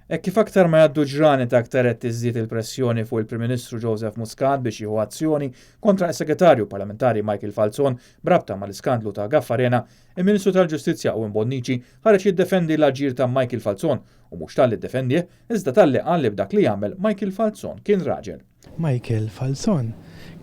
Kif aktar ma jgħaddu ġranet aktar qed tiżdied il-pressjoni fuq il-Prim Ministru Joseph Muscat biex jieħu azzjoni kontra s-Segretarju Parlamentari Michael Falzon brabta mal-iskandlu ta' Gaffarena, il-Ministru tal-Ġustizzja Owen Bonnici ħareġ jiddefendi l-aġir ta' Michael Falzon u mhux talli ddefendih iżda talli qal li b'dak li jagħmel Michael Falzon kien raġel. Michael Falzon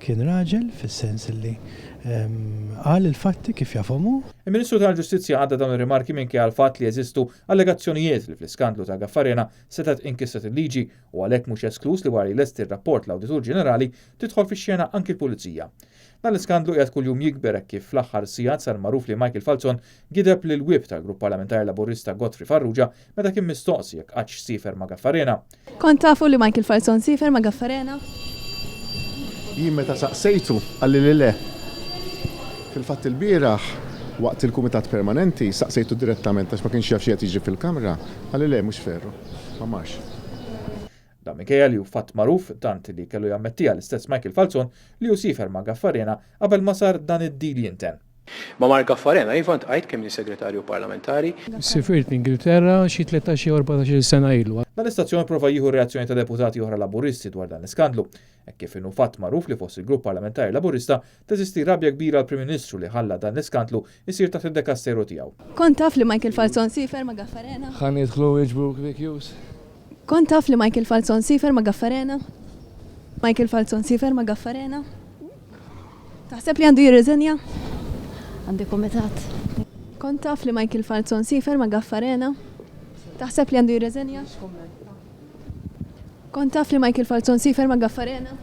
kien raġel fis-sens li qal il-fatti kif jafhmu. Il-Ministru tal-Ġustizzja għadda dawn ir-rimarki minki għal fatt li jeżistu allegazzjonijiet li fl-iskandlu ta' Gaffarena setat inkisret il-liġi u għalhekk mhux esklus li wara lesti r-rapport l-Awditur Ġenerali tidħol fix-xena anki l-Pulizija. Dan l-iskandlu qiegħed kuljum jikber kif fl-aħħar sigħat sar magħruf li Michael Falzon gideb lil wib tal-Grupp Parlamentari Laburista Godfrey Farrugia meta kien mistoqsi jekk għadx sifer ma' Gaffarena. Kont tafu li Michael Falzon sifer ma' Gaffarena? Jien meta saqsejtu għalli li le. Fil-fatt il-bieraħ waqt il-Kumitat Permanenti saqsejtu direttament għax ma kienx jaf xi qed jiġri fil-Kamra, għalli le mhux ferru, ma marx. Dan minkejja li hu fatt magħruf tant li kellu jammettija l-istess Michael Falzon li hu sifer ma' Gaffarena qabel ma sar dan id-deal jinten. Ma mar Gaffarena, jivant għajt kemm li segretarju parlamentari. Sifirt l-Ingilterra xi 13-14 sena ilu. Dan l-istazzjoni prova jieħu reazzjoni ta' deputati oħra laburisti dwar dan l-iskandlu. Kif inhu fatt magħruf li fost il-Grupp Parlamentari Laburista teżisti rabja kbira għall-Prim Ministru li ħalla dan l-iskandlu jsir taħt id-dekastero tiegħu. Kont taf li Michael Falzon sifer ma' Gaffarena? Ħan jidħlu jiġbru kvikjus. Kont taf li Michael Falzon sifer ma' Gaffarena? Michael Falzon sifer ma' Gaffarena? Taħseb li għandu jirriżenja? Għandi kumitat. Kont taf li Michael Falzon sifer ma' Gaffarena? Taħseb li għandu jirriżenja? Kont taf li Michael Falzon sifer ma' Gaffarena?